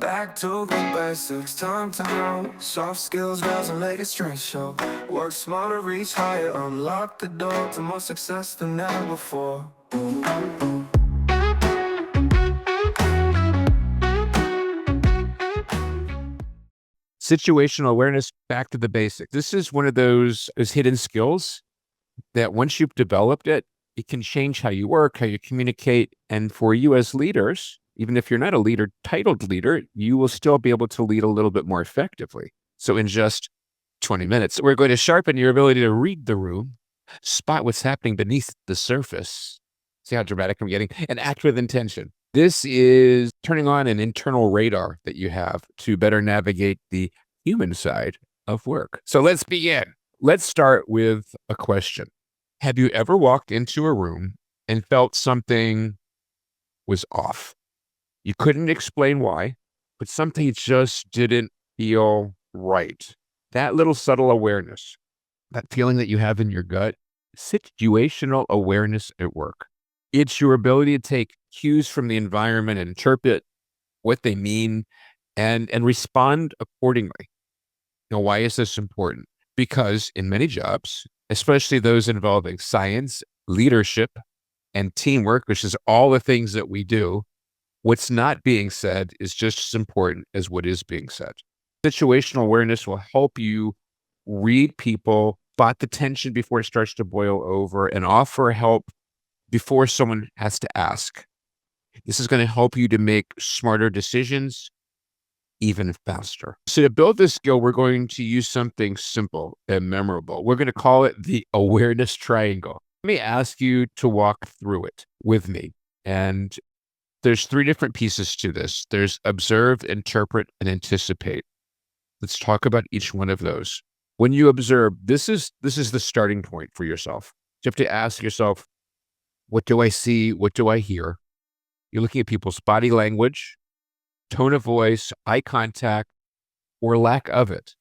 Back to the basics, time to know. Soft skills, girls, and latest strength show. Work smarter, reach higher, unlock the door to more success than ever before. Situational awareness, back to the basics. This is one of those hidden skills that once you've developed it, it can change how you work, how you communicate. And for you as leaders, even if you're not a leader, titled leader, you will still be able to lead a little bit more effectively. So in just 20 minutes, we're going to sharpen your ability to read the room, spot what's happening beneath the surface. See how dramatic I'm getting? And act with intention. This is turning on an internal radar that you have to better navigate the human side of work. So let's begin. Let's start with a question. Have you ever walked into a room and felt something was off? You couldn't explain why, but something just didn't feel right. That little subtle awareness, that feeling that you have in your gut, situational awareness at work. It's your ability to take cues from the environment and interpret what they mean and respond accordingly. Now, why is this important? Because in many jobs, especially those involving science, leadership, and teamwork, which is all the things that we do, what's not being said is just as important as what is being said. Situational awareness will help you read people, spot the tension before it starts to boil over, and offer help before someone has to ask. This is going to help you to make smarter decisions even faster. So to build this skill, we're going to use something simple and memorable. We're going to call it the awareness triangle. Let me ask you to walk through it with me. And there's 3 different pieces to this. There's observe, interpret, and anticipate. Let's talk about each one of those. When you observe, this is the starting point for yourself. You have to ask yourself, what do I see? What do I hear? You're looking at people's body language, tone of voice, eye contact, or lack of it.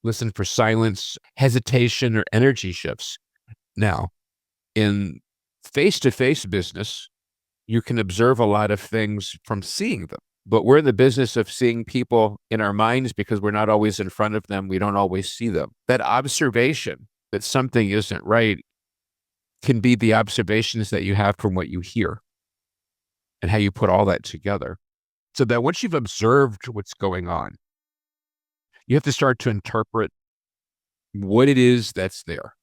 Listen for silence, hesitation, or energy shifts. Now, in face-to-face business, you can observe a lot of things from seeing them. But we're in the business of seeing people in our minds because we're not always in front of them. We don't always see them. That observation that something isn't right can be the observations that you have from what you hear and how you put all that together. So that once you've observed what's going on, you have to start to interpret what it is that's there.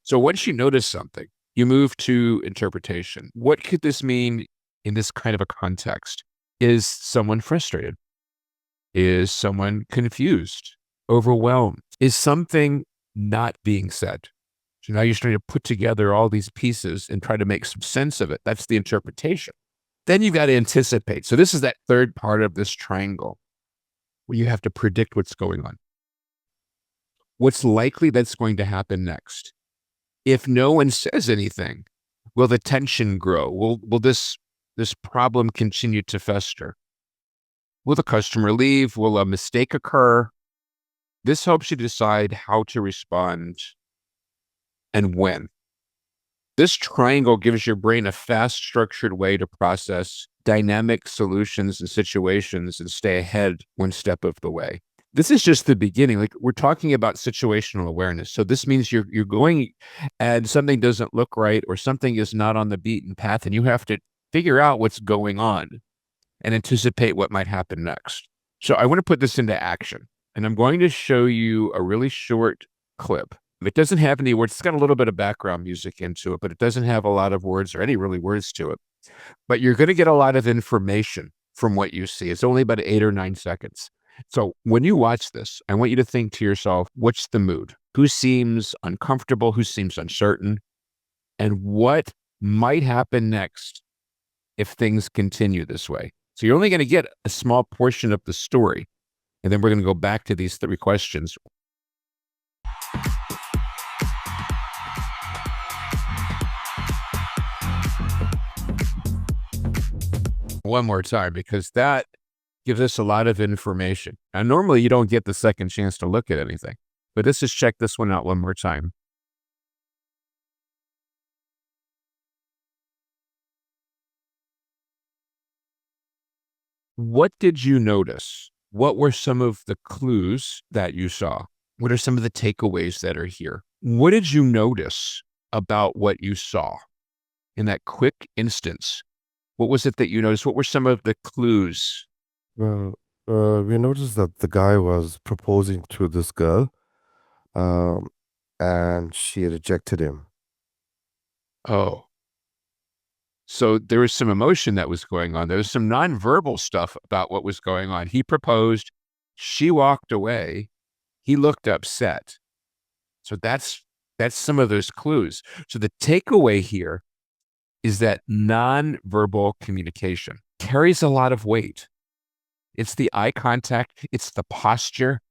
So once you notice something, you move to interpretation. What could this mean in this kind of a context? Is someone frustrated? Is someone confused, overwhelmed? Is something not being said? So now you're starting to put together all these pieces and try to make some sense of it. That's the interpretation. Then you've got to anticipate. So this is that third part of this triangle where you have to predict what's going on. What's likely that's going to happen next? If no one says anything, will the tension grow? Will this problem continue to fester? Will the customer leave? Will a mistake occur? This helps you decide how to respond and when. This triangle gives your brain a fast, structured way to process dynamic solutions and situations and stay ahead one step of the way. This is just the beginning. Like, we're talking about situational awareness. So this means you're going and something doesn't look right or something is not on the beaten path, and you have to figure out what's going on and anticipate what might happen next. So I want to put this into action, and I'm going to show you a really short clip. It doesn't have any words. It's got a little bit of background music into it, but it doesn't have a lot of words or any really words to it. But you're going to get a lot of information from what you see. It's only about 8 or 9 seconds. So when you watch this, I want you to think to yourself, what's the mood? Who seems uncomfortable? Who seems uncertain? And what might happen next if things continue this way? So you're only going to get a small portion of the story. And then we're going to go back to these 3 questions. One more time, because that gives us a lot of information. And normally you don't get the second chance to look at anything, but let's just check this one out one more time. What did you notice? What were some of the clues that you saw? What are some of the takeaways that are here? What did you notice about what you saw in that quick instance? What was it that you noticed? What were some of the clues? Well, we noticed that the guy was proposing to this girl, um, and she rejected him. Oh, so there was some emotion that was going on. There was some nonverbal stuff about what was going on. He proposed, she walked away. He looked upset. So that's some of those clues. So the takeaway here is that nonverbal communication carries a lot of weight. It's the eye contact, it's the posture,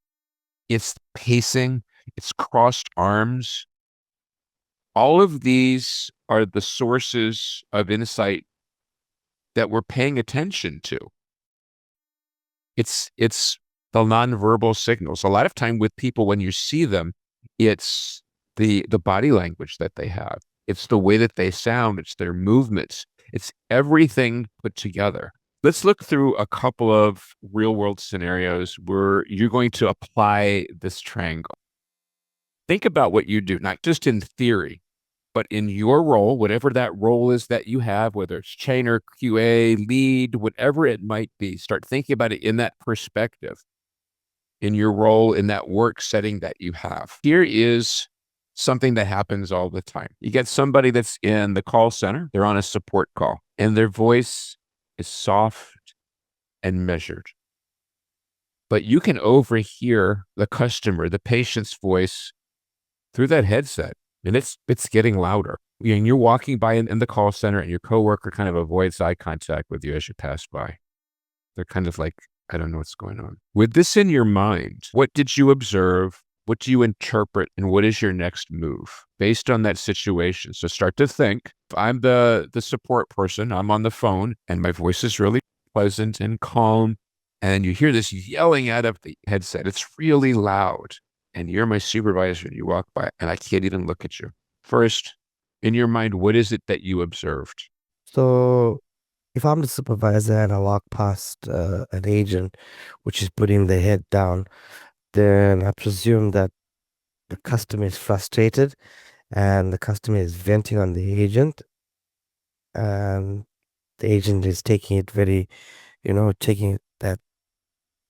it's pacing, it's crossed arms. All of these are the sources of insight that we're paying attention to. It's the nonverbal signals. A lot of time with people, when you see them, it's the body language that they have. It's the way that they sound. It's their movements. It's everything put together. Let's look through a couple of real world scenarios where you're going to apply this triangle. Think about what you do, not just in theory, but in your role, whatever that role is that you have, whether it's trainer, QA, lead, whatever it might be, start thinking about it in that perspective, in your role, in that work setting that you have. Here is something that happens all the time. You get somebody that's in the call center, they're on a support call, and their voice is soft and measured. But you can overhear the customer, the patient's voice through that headset, and it's getting louder. And you're walking by in the call center, and your coworker kind of avoids eye contact with you as you pass by. They're kind of like, I don't know what's going on. With this in your mind, what did you observe? What do you interpret? And what is your next move based on that situation? So start to think. If I'm the support person, I'm on the phone, and my voice is really pleasant and calm, and you hear this yelling out of the headset. It's really loud, and you're my supervisor, and you walk by, and I can't even look at you. First, in your mind, what is it that you observed? So, if I'm the supervisor and I walk past an agent which is putting their head down, then I presume that the customer is frustrated and the customer is venting on the agent, and the agent is taking it very, taking it that,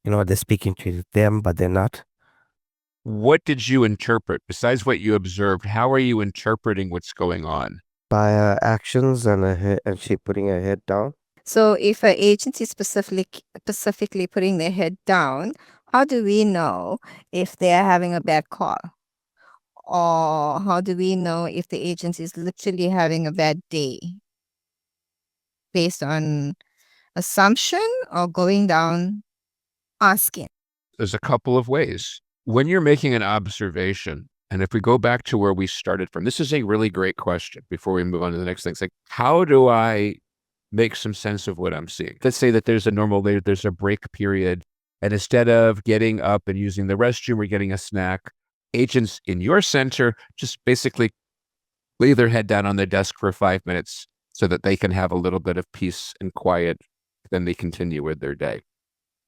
they're speaking to them, but they're not. What did you interpret besides what you observed? How are you interpreting what's going on? By her actions and and she putting her head down. So if an agency specifically putting their head down, how do we know if they're having a bad call? Or how do we know if the agency is literally having a bad day? Based on assumption or going down asking? There's a couple of ways. When you're making an observation, and if we go back to where we started from, this is a really great question before we move on to the next thing. It's like, how do I make some sense of what I'm seeing? Let's say that there's a break period, and instead of getting up and using the restroom or getting a snack, agents in your center just basically lay their head down on their desk for 5 minutes so that they can have a little bit of peace and quiet. Then they continue with their day.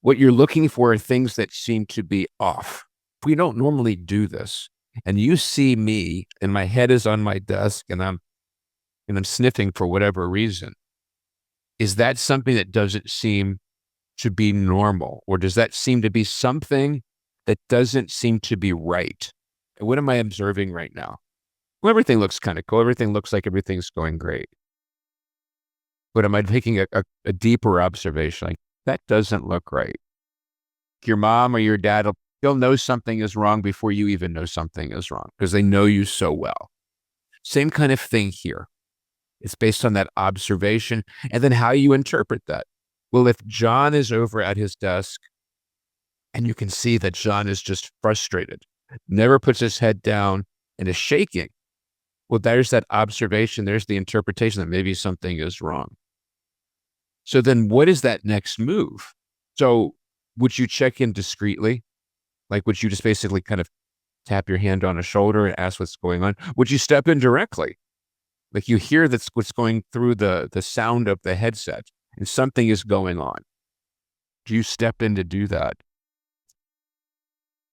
What you're looking for are things that seem to be off. We don't normally do this. And you see me and my head is on my desk and I'm sniffing for whatever reason. Is that something that doesn't seem to be normal? Or does that seem to be something that doesn't seem to be right? And what am I observing right now? Well, everything looks kind of cool. Everything looks like everything's going great. But am I taking a deeper observation? Like, that doesn't look right. Your mom or your dad, they'll know something is wrong before you even know something is wrong because they know you so well. Same kind of thing here. It's based on that observation and then how you interpret that. Well, if John is over at his desk and you can see that John is just frustrated, never puts his head down and is shaking, well, there's that observation. There's the interpretation that maybe something is wrong. So then what is that next move? So would you check in discreetly? Like, would you just basically kind of tap your hand on a shoulder and ask what's going on? Would you step in directly? Like, you hear that's what's going through the sound of the headset and something is going on. Do you step in to do that?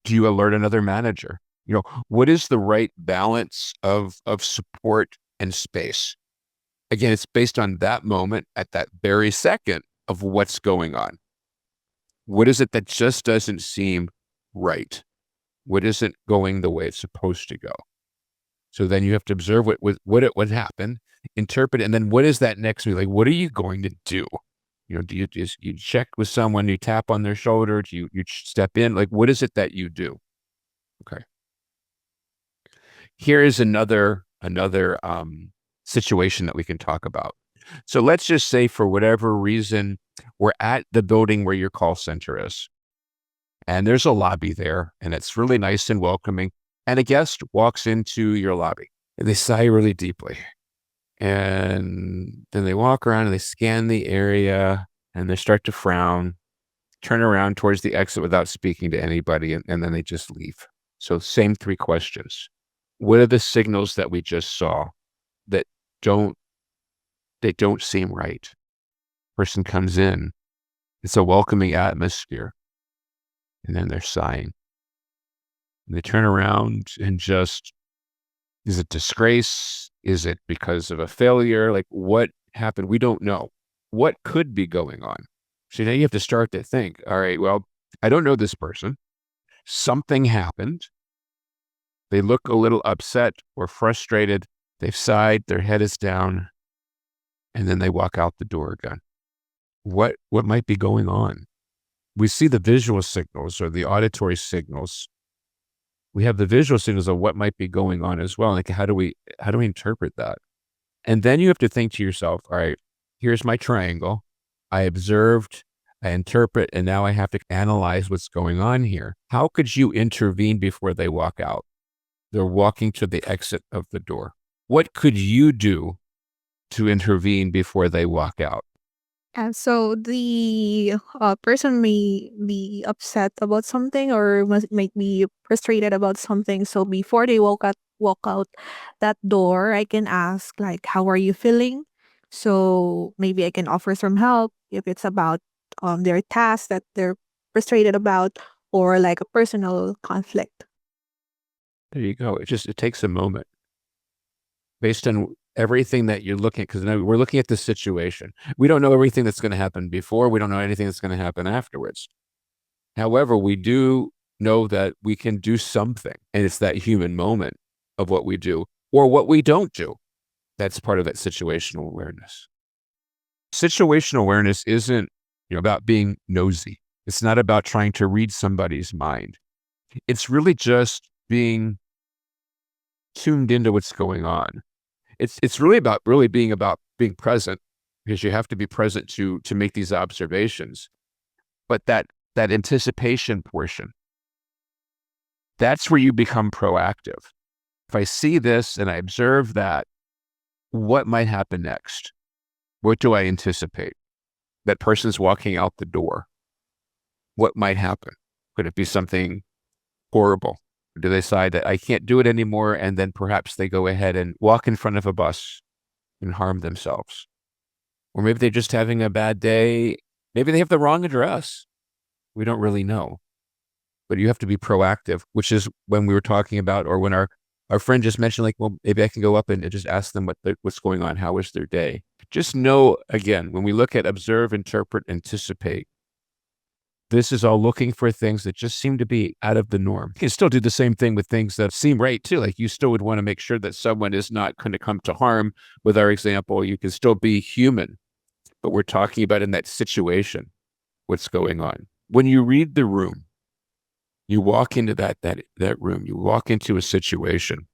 Do you alert another manager? What is the right balance of support and space? Again, it's based on that moment at that very second of what's going on. What is it that just doesn't seem right? What isn't going the way it's supposed to go? So then you have to observe what happened, interpret it, and then what is that next move? Like, what are you going to do? Do you just you check with someone, you tap on their shoulder, do you step in? Like, what is it that you do? Okay. Here is another situation that we can talk about. So let's just say for whatever reason, we're at the building where your call center is. And there's a lobby there, and it's really nice and welcoming. And a guest walks into your lobby, and they sigh really deeply. And then they walk around and they scan the area, and they start to frown, turn around towards the exit without speaking to anybody, and then they just leave. So same 3 questions. What are the signals that we just saw that don't seem right? Person comes in, it's a welcoming atmosphere, and then they're sighing. And they turn around and just, is it disgrace? Is it because of a failure? Like, what happened? We don't know. What could be going on? So now you have to start to think, all right, well, I don't know this person. Something happened. They look a little upset or frustrated. They've sighed, their head is down, and then they walk out the door again. What might be going on? We see the visual signals or the auditory signals. We have the visual signals of what might be going on as well. Like, how do we interpret that? And then you have to think to yourself, all right, here's my triangle. I observed, I interpret, and now I have to analyze what's going on here. How could you intervene before they walk out? They're walking to the exit of the door. What could you do to intervene before they walk out? And so the person may be upset about something or might be frustrated about something. So before they walk out that door, I can ask like, "How are you feeling?" So maybe I can offer some help if it's about their task that they're frustrated about or like a personal conflict. There you go. It takes a moment based on everything that you're looking at, because now we're looking at the situation. We don't know everything that's going to happen before. We don't know anything that's going to happen afterwards. However, we do know that we can do something, and it's that human moment of what we do or what we don't do. That's part of that situational awareness. Situational awareness isn't about being nosy. It's not about trying to read somebody's mind. It's really just being tuned into what's going on. It's really about being present, because you have to be present to make these observations. But that anticipation portion, that's where you become proactive. If I see this and I observe that, what might happen next? What do I anticipate? That person's walking out the door. What might happen? Could it be something horrible? Or do they decide that I can't do it anymore, and then perhaps they go ahead and walk in front of a bus and harm themselves? Or maybe they're just having a bad day. Maybe they have the wrong address. We don't really know. But you have to be proactive, which is when we were talking about, or when our friend just mentioned, like, well, maybe I can go up and just ask them what's going on. How was their day? Just know, again, when we look at observe, interpret, anticipate, this is all looking for things that just seem to be out of the norm. You can still do the same thing with things that seem right too. Like, you still would want to make sure that someone is not going to come to harm. With our example, you can still be human, but we're talking about in that situation, what's going on. When you read the room, you walk into that room, you walk into a situation,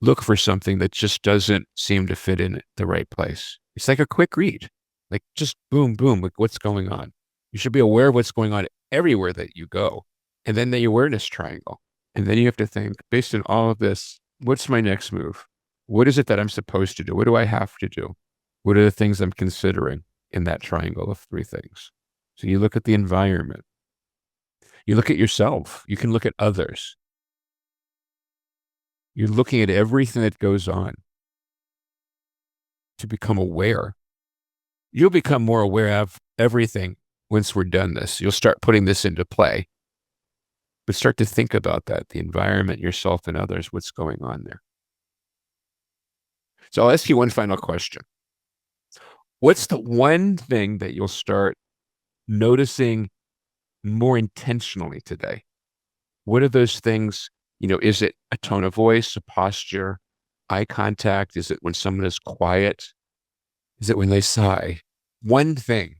look for something that just doesn't seem to fit in the right place. It's like a quick read, like just boom, boom, like what's going on. You should be aware of what's going on everywhere that you go. And then the awareness triangle. And then you have to think, based on all of this, what's my next move? What is it that I'm supposed to do? What do I have to do? What are the things I'm considering in that triangle of 3 things? So you look at the environment. You look at yourself. You can look at others. You're looking at everything that goes on to become aware. You'll become more aware of everything once we're done this. You'll start putting this into play, but start to think about that, the environment, yourself, and others, what's going on there. So I'll ask you one final question. What's the one thing that you'll start noticing more intentionally today? What are those things? Is it a tone of voice, a posture, eye contact? Is it when someone is quiet? Is it when they sigh? One thing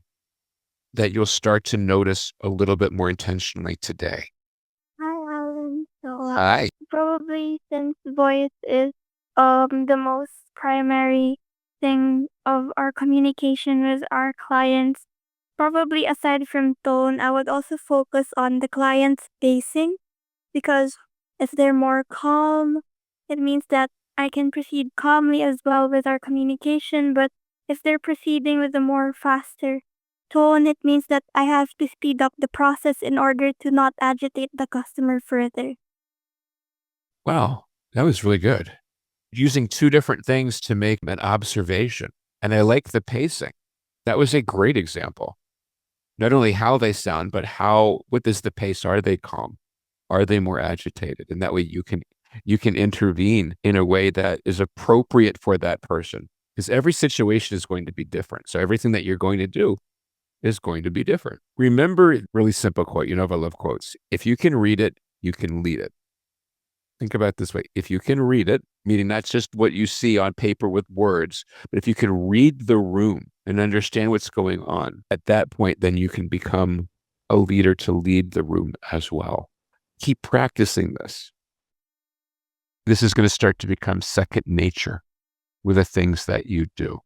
that you'll start to notice a little bit more intentionally today. Hi, Alan. So, Hi. probably since voice is the most primary thing of our communication with our clients, probably aside from tone, I would also focus on the client's pacing, because if they're more calm, it means that I can proceed calmly as well with our communication. But if they're proceeding with a more faster tone, it means that I have to speed up the process in order to not agitate the customer further. Wow, that was really good. Using two different things to make an observation. And I like the pacing. That was a great example. Not only how they sound, but what is the pace? Are they calm? Are they more agitated? And that way you can intervene in a way that is appropriate for that person. Because every situation is going to be different. So everything that you're going to do is going to be different. Remember, really simple quote. I love quotes. If you can read it, you can lead it. Think about it this way. If you can read it, meaning not just what you see on paper with words, but if you can read the room and understand what's going on, at that point, then you can become a leader to lead the room as well. Keep practicing this. This is going to start to become second nature with the things that you do.